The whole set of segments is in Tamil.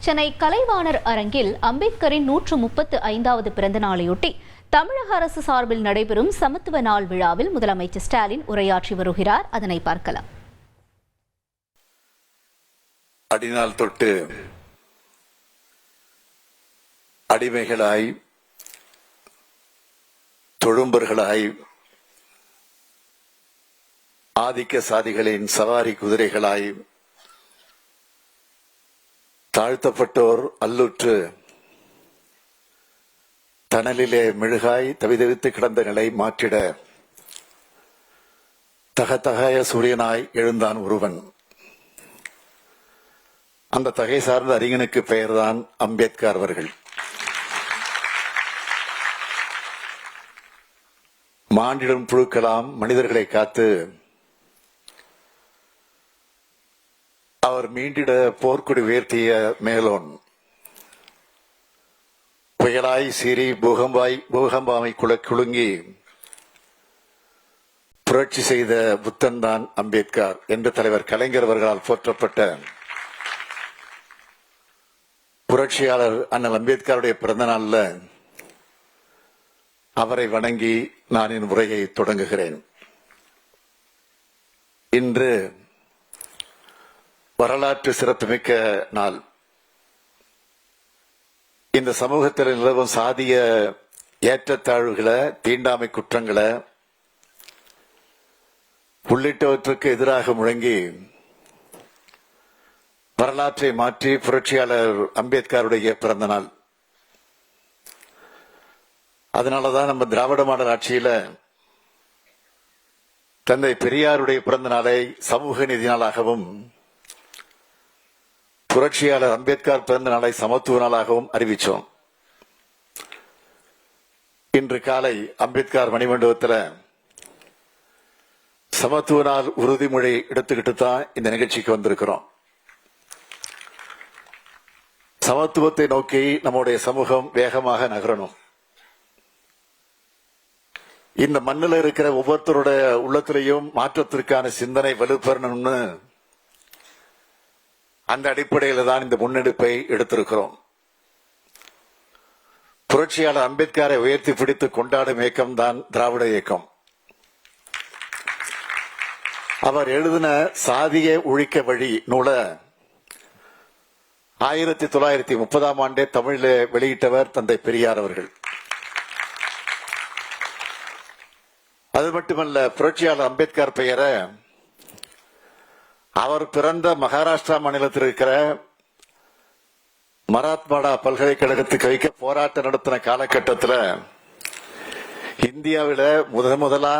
சென்னை கலைவாணர் அரங்கில் அம்பேத்கரின் 135வது பிறந்த நாளையொட்டி தமிழக அரசு சார்பில் நடைபெறும் சமத்துவ நாள் விழாவில் முதலமைச்சர் ஸ்டாலின் உரையாற்றி வருகிறார். அதனை பார்க்கலாம். அடிநாள் தொட்டு அடிமைகளாய், தொழும்பர்களாய், ஆதிக்க சாதிகளின் சவாரி குதிரைகளாய், தாழ்த்தப்பட்டோர் அல்லுற்று தணலிலே மெழுகாய் தவிதவித்து கிடந்த நிலை மாற்றிட தகதகாய சூரியனாய் எழுந்தான் ஒருவன். அந்த தகை சார்ந்த அறிஞனுக்கு பெயர்தான் அம்பேத்கர் அவர்கள். மாண்டிடும் புழுக்கலாம் மனிதர்களை காத்து அவர் மீண்டிட போர்க்குடி உயர்த்திய மேலோன். புயலாய் சீறி பூகம்பாமை குலுங்கி புரட்சி செய்த புத்தன் தான் அம்பேத்கர் என்று தலைவர் கலைஞர் அவர்களால் போற்றப்பட்ட புரட்சியாளர் அண்ணல் அம்பேத்கருடைய பிறந்த நாள்ல அவரை வணங்கி நான் என் உரையை தொடங்குகிறேன். இன்று வரலாற்று சிறப்புமிக்க நாள். இந்த சமூகத்தில் நிலவும் சாதிய ஏற்றத்தாழ்வுகளை, தீண்டாமை குற்றங்களை உள்ளிட்டவற்றுக்கு எதிராக முழங்கி வரலாற்றை மாற்றி புரட்சியாளர் அம்பேத்கருடைய பிறந்த நாள். அதனாலதான் நம்ம திராவிட மாடல் ஆட்சியில தந்தை பெரியாருடைய பிறந்த நாளை சமூக நீதி நாளாகவும், புரட்சியாளர் அம்பேத்கர் பிறந்த நாளை சமத்துவ நாளாகவும் அறிவிச்சோம். இன்று காலை அம்பேத்கர் மணிமண்டபத்தில் சமத்துவ நாள் உறுதிமொழி எடுத்துக்கிட்டு தான் இந்த நிகழ்ச்சிக்கு வந்திருக்கிறோம். சமத்துவத்தை நோக்கி நம்முடைய சமூகம் வேகமாக நகரணும். இந்த மண்ணில் இருக்கிற ஒவ்வொருத்தருடைய உள்ளத்திலையும் மாற்றத்திற்கான சிந்தனை வலுப்பெறணும்னு அந்த அடிப்படையில் தான் இந்த முன்னெடுப்பை எடுத்திருக்கிறோம். புரட்சியாளர் அம்பேத்கரை உயர்த்தி பிடித்து கொண்டாடும் இயக்கம் தான் திராவிட இயக்கம். அவர் எழுதின சாதிய ஒழிக்க வழி நூலை 1930ஆம் ஆண்டே தமிழில் வெளியிட்டவர் தந்தை பெரியார் அவர்கள். அது மட்டுமல்ல, புரட்சியாளர் அம்பேத்கர் பெயரை அவர் பிறந்த மகாராஷ்டிரா மாநிலத்தில் இருக்கிற மராத்வாடா பல்கலைக்கழகத்துக்கு வைக்க போராட்டம் நடத்தின காலகட்டத்தில் இந்தியாவில் முதலா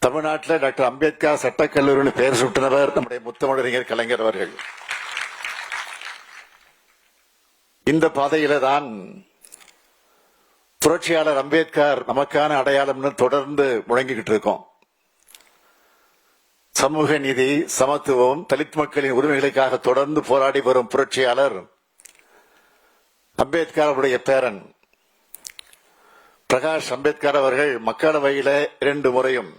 தமிழ்நாட்டில் டாக்டர் அம்பேத்கர் சட்டக்கல்லூரின்னு பெயர் சுட்டினவர் நம்முடைய முத்தமிழறிஞர் கலைஞர் அவர்கள். இந்த பாதையில தான் புரட்சியாளர் அம்பேத்கர் நமக்கான அடையாளம்னு தொடர்ந்து முழங்கிக்கிட்டு இருக்கோம். சமூக நீதி, சமத்துவம், தலித் மக்களின் உரிமைகளுக்காக தொடர்ந்து போராடி வரும் புரட்சியாளர் அம்பேத்கருடைய பேரன் பிரகாஷ் அம்பேத்கர் அவர்கள் மக்களவையில 2 முறையும்,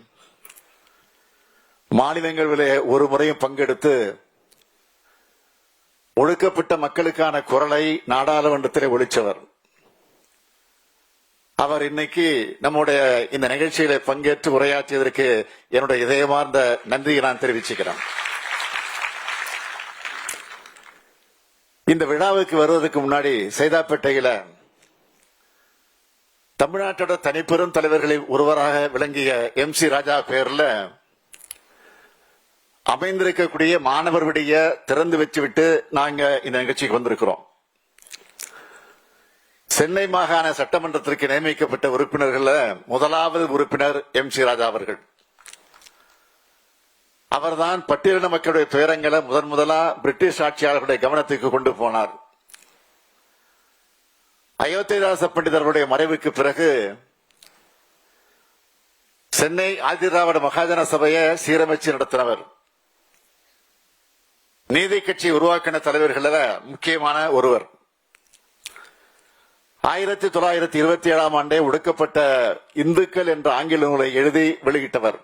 மாநிலங்களிலே 1 முறையும் பங்கெடுத்து ஒடுக்கப்பட்ட மக்களுக்கான குரலை நாடாளுமன்றத்திலே ஒலிச்சவர். அவர் இன்னைக்கு நம்முடைய இந்த நிகழ்ச்சியில பங்கேற்று உரையாற்றியதற்கு என்னுடைய இதயமார்ந்த நன்றியை நான் தெரிவிச்சுக்கிறேன். இந்த விழாவுக்கு வருவதற்கு முன்னாடி சைதாப்பேட்டையில தமிழ்நாட்டோட தனிப்பெரும் தலைவர்களில் ஒருவராக விளங்கிய MC ராஜா பேர்ல அமைந்திருக்கக்கூடிய மாணவர் விடிய திறந்து வச்சுவிட்டு நாங்க இந்த நிகழ்ச்சிக்கு வந்திருக்கிறோம். சென்னை மாகாண சட்டமன்றத்திற்கு நியமிக்கப்பட்ட உறுப்பினர்கள் முதலாவது உறுப்பினர் MC ராஜா அவர்கள். அவர்தான் பட்டியலின மக்களுடைய துயரங்களை முதலா பிரிட்டிஷ் ஆட்சியாளர்களுடைய கவனத்துக்கு கொண்டு போனார். அயோத்திதாச பண்டிதர்களுடைய மறைவுக்கு பிறகு சென்னை ஆதிதிராவிட மகாஜன சபையை சீரமைச்சு நடத்தினவர். நீதி கட்சி உருவாக்கின தலைவர்கள் முக்கியமான ஒருவர். 1927ஆம் ஆண்டே ஒடுக்கப்பட்ட இந்துக்கள் என்ற ஆங்கில நூலை எழுதி வெளியிட்டவர்.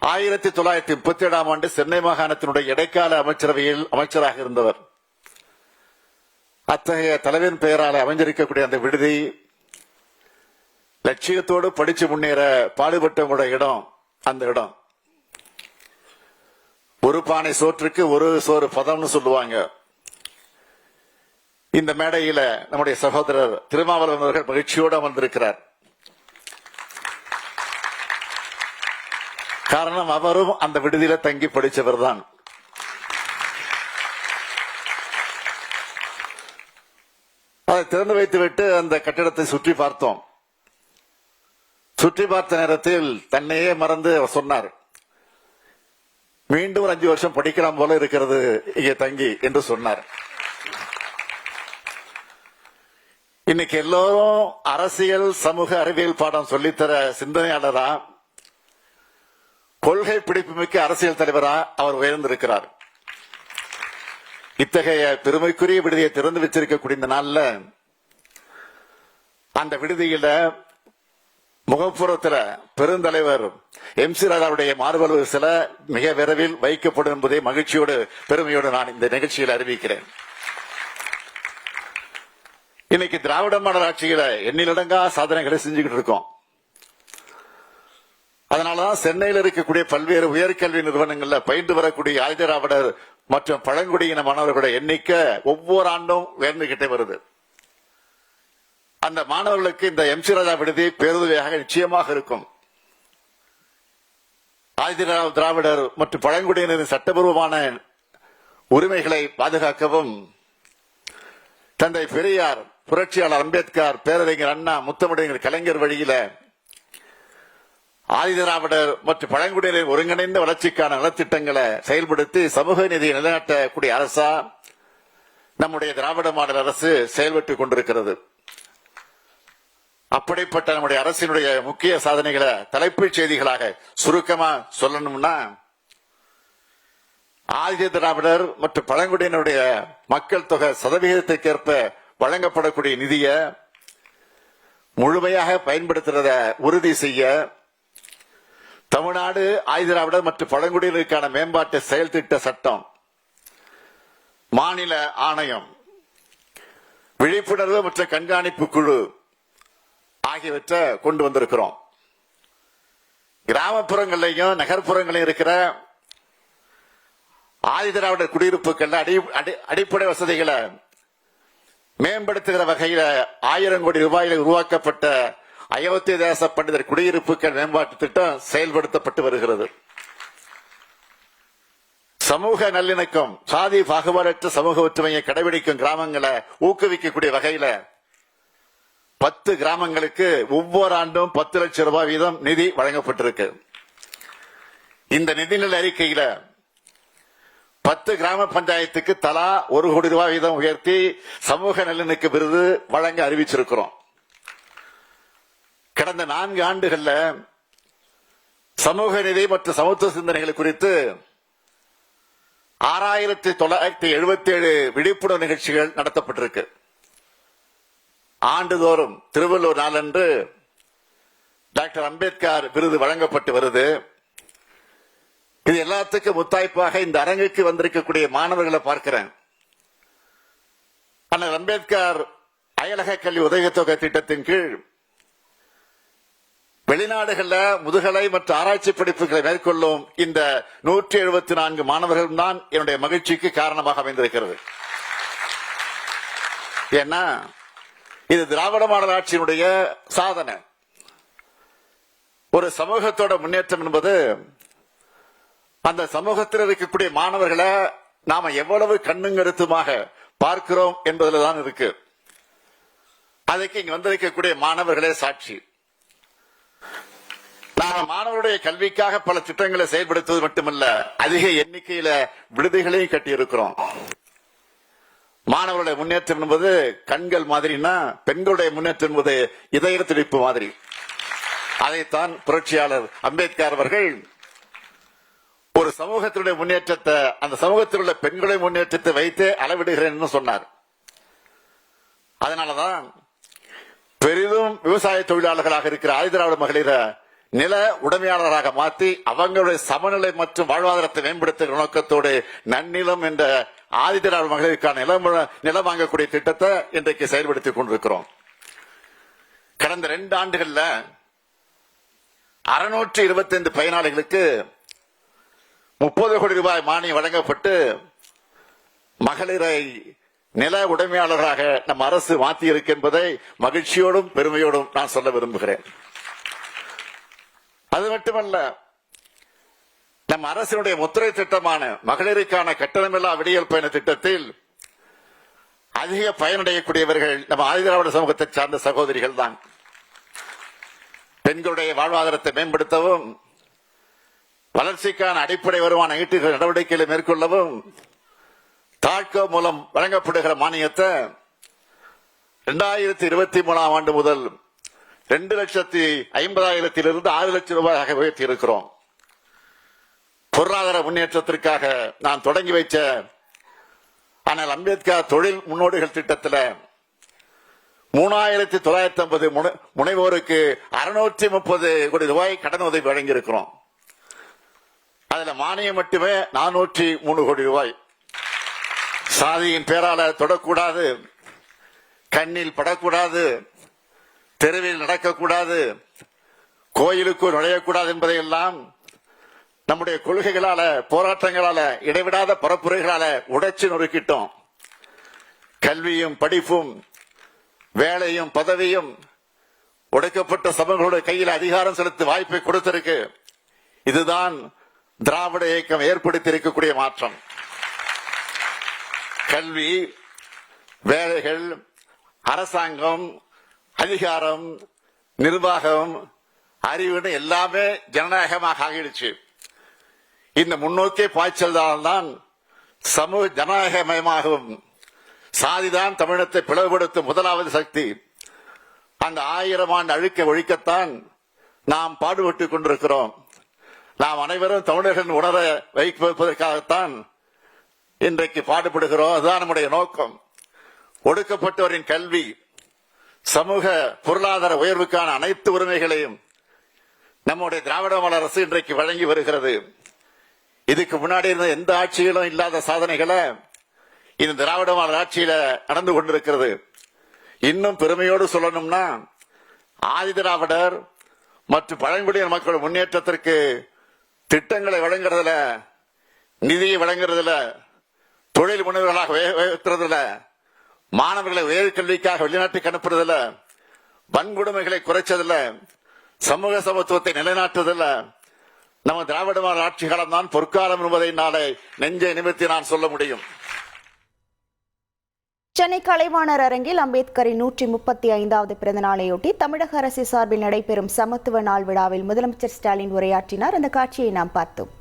1937 சென்னை மாகாணத்தினுடைய இடைக்கால அமைச்சரவையில் அமைச்சராக இருந்தவர். அத்தகைய தலைவரின் பெயரால் அமைஞ்சிருக்கக்கூடிய அந்த விடுதி லட்சியத்தோடு படிச்சு முன்னேற பாடுபட்டவங்களுடைய இடம். அந்த இடம் ஒரு பானை சோற்றுக்கு ஒரு சோறு பதம்னு சொல்லுவாங்க. இந்த மேடையில நம்முடைய சகோதரர் திருமாவளவன் அவர்கள் மகிழ்ச்சியோடு அமர்ந்திருக்கிறார். காரணம், அவரும் அந்த விடுதியில தங்கி படிச்சவர் தான். அதை திறந்து வைத்துவிட்டு அந்த கட்டிடத்தை சுற்றி பார்த்தோம். சுற்றி பார்த்த நேரத்தில் தன்னையே மறந்து அவர் சொன்னார், மீண்டும் 5 வருஷம் படிக்கலாம் போல இருக்கிறது இங்கே தங்கி என்று சொன்னார். இன்னைக்கு எல்லோரும் அரசியல் சமூக அறிவியல் பாடம் சொல்லித்தர சிந்தனையாளரா, கொள்கை பிடிப்புமிக்க அரசியல் தலைவரா அவர் உயர்ந்திருக்கிறார். இத்தகைய பெருமைக்குரிய விடுதியை திறந்து வச்சிருக்கக்கூடிய இந்த நாள்ல அந்த விடுதியில முகப்புறத்தில் பெருந்தலைவர் MC ராஜாவுடைய மார்பளவு சில மிக விரைவில் வைக்கப்படும் என்பதை மகிழ்ச்சியோடு பெருமையோடு நான் இந்த நிகழ்ச்சியில் அறிவிக்கிறேன். இன்னைக்கு திராவிட மாடல் ஆட்சியில எண்ணிலடங்கா சாதனைகளை செஞ்சுக்கிட்டு இருக்கோம். அதனாலதான் சென்னையில் இருக்கக்கூடிய பல்வேறு உயர்கல்வி நிறுவனங்கள்ல பயின்று வரக்கூடிய ஆதிதிராவிடர் மற்றும் பழங்குடியின மாணவர்களுடைய எண்ணிக்கை ஒவ்வொரு ஆண்டும் உயர்ந்துகிட்டே வருது. அந்த மாணவர்களுக்கு இந்த MC ராஜா விடுதி பேருதவியாக நிச்சயமாக இருக்கும். ஆதிதிராவிடர் மற்றும் பழங்குடியினரின் சட்டபூர்வமான உரிமைகளை பாதுகாக்கவும் தந்தை பெரியார், புரட்சியாளர் அம்பேத்கர், பேரறிஞர் அண்ணா, முத்தமிழறிஞர் கலைஞர் வழியில ஆதிதிராவிடர் மற்றும் பழங்குடியினரின் ஒருங்கிணைந்த வளர்ச்சிக்கான நலத்திட்டங்களை செயல்படுத்தி சமூக நீதியை நிலைநாட்டக்கூடிய அரசா நம்முடைய திராவிட மாடல் அரசு செயல்பட்டுக் கொண்டிருக்கிறது. அப்படிப்பட்ட நம்முடைய அரசினுடைய முக்கிய சாதனைகளை தலைப்புச் செய்திகளாக சுருக்கமா சொல்லணும்னா, ஆதிதிராவிடர் மற்றும் பழங்குடியினருடைய மக்கள் தொகை சதவிகிதத்திற்கேற்ப வழங்கப்படக்கூடிய நிதியை முழுமையாக பயன்படுத்துறத உறுதி செய்ய தமிழ்நாடு ஆதிதிராவிடர் மற்றும் பழங்குடியினருக்கான மேம்பாட்டு செயல் திட்ட சட்டம், மாநில ஆணையம், விழிப்புணர்வு மற்றும் கண்காணிப்பு குழு ஆகியவற்றை கொண்டு வந்திருக்கிறோம். கிராமப்புறங்களையும் நகர்ப்புறங்களையும் இருக்கிற ஆதிதிராவிடர் குடியிருப்புகள் அடிப்படை வசதிகளை மேம்படுத்துகிற வகையில 1000 கோடி ரூபாயில் உருவாக்கப்பட்ட அயோத்திதாச பண்டிதர் குடியிருப்புகள் மேம்பாட்டு திட்டம் செயல்படுத்தப்பட்டு வருகிறது. சமூக நல்லிணக்கம், சாதி பாகுபாடற்ற சமூக ஒற்றுமையை கடைபிடிக்கும் கிராமங்களை ஊக்குவிக்கக்கூடிய வகையில 10 கிராமங்களுக்கு ஒவ்வொரு ஆண்டும் 10 லட்சம் ரூபாய் வீதம் நிதி வழங்கப்பட்டிருக்கு. இந்த நிதிநிலை அறிக்கையில 10 கிராம பஞ்சாயத்துக்கு தலா 1 கோடி ரூபாய் வீதம் உயர்த்தி சமூக நல்லிணக்க விருது வழங்க அறிவிச்சிருக்கிறோம். கடந்த 4 ஆண்டுகள்ல சமூக நீதி மற்றும் சமத்துவ சிந்தனைகள் குறித்து 6977 விழிப்புணர்வு நிகழ்ச்சிகள் நடத்தப்பட்டிருக்கு. ஆண்டுதோறும் திருவள்ளுவர் நாளன்று டாக்டர் அம்பேத்கர் விருது வழங்கப்பட்டு வருது. இது எல்லாத்துக்கும் முத்தாய்ப்பாக இந்த அரங்குக்கு வந்திருக்கக்கூடிய மாணவர்களை பார்க்கிறேன். அண்ணல் அம்பேத்கர் அயலக கல்வி உதவித்தொகை திட்டத்தின் கீழ் வெளிநாடுகள்ல முதுகலை மற்றும் ஆராய்ச்சி படிப்புகளை மேற்கொள்ளும் இந்த 174 மாணவர்கள் தான் என்னுடைய மகிழ்ச்சிக்கு காரணமாக அமைந்திருக்கிறது. ஏன்னா இது திராவிட மாடல் ஆட்சியினுடைய சாதனை. ஒரு சமூகத்தோட முன்னேற்றம் என்பது அந்த சமூகத்தில் இருக்கக்கூடிய மாணவர்களை நாம எவ்வளவு கண்ணும் கருத்துமாக பார்க்கிறோம் என்பதில் தான் இருக்கு. அதுக்கு இங்க வந்திருக்கக்கூடிய மாணவர்களே சாட்சி. நாம மாணவருடைய கல்விக்காக பல திட்டங்களை செயல்படுத்துவது மட்டுமல்ல, அதிக எண்ணிக்கையில விடுதிகளையும் கட்டியிருக்கிறோம். மாணவர்களுடைய முன்னேற்றம் என்பது கண்கள் மாதிரினா, பெண்களுடைய முன்னேற்றம் என்பது இதய துடிப்பு மாதிரி. அதைத்தான் புரட்சியாளர் அம்பேத்கர் அவர்கள் ஒரு சமூகத்தினுடைய முன்னேற்றத்தை, அந்த சமூகத்தில் உள்ள பெண்களுடைய முன்னேற்றத்தை வைத்து அளவிடுகிறேன் சொன்னார். அதனாலதான் பெரிதும் விவசாய தொழிலாளர்களாக இருக்கிற ஆதிதிராவிட மகளிரை நில உடைமையாளராக மாற்றி அவங்களுடைய சமநிலை மற்றும் வாழ்வாதாரத்தை மேம்படுத்துகிற நோக்கத்தோடு நன்னிலம் என்ற ஆதிதிராவிட மகளிருக்கான நிலம் வாங்கக்கூடிய திட்டத்தை இன்றைக்கு செயல்படுத்திக் கொண்டிருக்கிறோம். கடந்த 2 ஆண்டுகள்ல 625 பயனாளிகளுக்கு 30 கோடி ரூபாய் மானியம் வழங்கப்பட்டு மகளிரை நில உடைமையாளராக நம் அரசு மாற்றி இருக்கு என்பதை மகிழ்ச்சியோடும் பெருமையோடும் நான் சொல்ல விரும்புகிறேன். அது மட்டுமல்ல, நம் அரசினுடைய முத்திரை திட்டமான மகளிருக்கான கட்டணமில்லா விடியல் பயண திட்டத்தில் அதிக பயனடையக்கூடியவர்கள் நம்ம ஆதிதிராவிட சமூகத்தை சார்ந்த சகோதரிகள் தான். பெண்களுடைய வாழ்வாதாரத்தை மேம்படுத்தவும் வளர்ச்சிக்கான அடிப்படை வருமான ஈட்டுகிற நடவடிக்கைகளை மேற்கொள்ளவும் தாட்கோ மூலம் வழங்கப்படுகிற மானியத்தை 2023 ஆண்டு முதல் 2,50,000 6 லட்சம் ரூபாயாக உயர்த்தி இருக்கிறோம். பொருளாதார முன்னேற்றத்திற்காக நான் தொடங்கி வைத்த ஆனால் அம்பேத்கர் தொழில் முன்னோடிகள் திட்டத்தில் 3,950 முனைவோருக்கு 630 கோடி ரூபாய் கடன் உதவி வழங்கி இருக்கிறோம். அதுல மானியம் மட்டுமே 403 கோடி ரூபாய். சாதியின் பேரால தொடக்கூடாது, கண்ணில் படக்கூடாது, தெருவில் நடக்கக்கூடாது, கோயிலுக்கு நுழையக்கூடாது என்பதையெல்லாம் நம்முடைய கொள்கைகளால, போராட்டங்களால, இடைவிடாத பரப்புரைகளால உடைச்சு நொறுக்கிட்டோம். கல்வியும் படிப்பும் வேலையும் பதவியும் ஒடுக்கப்பட்ட சமூகங்களுடைய கையில் அதிகாரம் செலுத்த வாய்ப்பை கொடுத்திருக்கு. இதுதான் திராவிட இயக்கம் ஏற்படுத்தி இருக்கக்கூடிய மாற்றம். கல்வி, வேலைகள், அரசாங்கம், அதிகாரம், நிர்வாகம், அறிவுன்னு எல்லாமே ஜனநாயகமாக ஆகிடுச்சு. இந்த முன்னோக்கிய பாய்ச்சல் தான் சமூக ஜனநாயகமயமாகும். சாதிதான் தமிழகத்தை பிளவுபடுத்தும் முதலாவது சக்தி. அந்த 1000 ஆண்டு அழுக்க ஒழிக்கத்தான் நாம் பாடுபட்டுக் கொண்டிருக்கிறோம். நாம் அனைவரும் தமிழர்கள் உணர வைப்பதற்காகத்தான் இன்றைக்கு பாடுபடுகிறோம். அதுதான் நம்முடைய நோக்கம். ஒடுக்கப்பட்டவரின் கல்வி, சமூக பொருளாதார உயர்வுக்கான அனைத்து உரிமைகளையும் நம்முடைய திராவிட மாடல் அரசு இன்றைக்கு வழங்கி வருகிறது. இதுக்கு முன்னாடி இருந்த எந்த ஆட்சியிலும் இல்லாத சாதனைகளை இந்த திராவிட மாடல் ஆட்சியில நடந்து கொண்டிருக்கிறது. இன்னும் பெருமையோடு சொல்லணும்னா, ஆதிதிராவிடர் மற்றும் பழங்குடியின மக்கள் முன்னேற்றத்திற்கு திட்டங்களை வழங்குறதுல, நிதியை வழங்குறதுல, தொழில் முனைவர்களாக உயர்த்துறதுல, மாணவர்களை உயர்கல்விக்காக வெளிநாட்டுக்கு அனுப்புறதுல, வன்கொடுமைகளை குறைச்சதுல, சமூக சமத்துவத்தை நிலைநாட்டுவதில் நம்ம திராவிட மாடல் ஆட்சி காலம் தான் பொற்காலம் என்பதை நாளை நெஞ்சை நிமிர்த்தி நான் சொல்ல முடியும். சென்னை கலைவாணர் அரங்கில் அம்பேத்கரின் 135வது பிறந்த நாளையொட்டி தமிழக அரசு சார்பில் நடைபெறும் சமத்துவ நாள் விழாவில் முதலமைச்சர் ஸ்டாலின் உரையாற்றினார். அந்த காட்சியை நாம் பார்த்தோம்.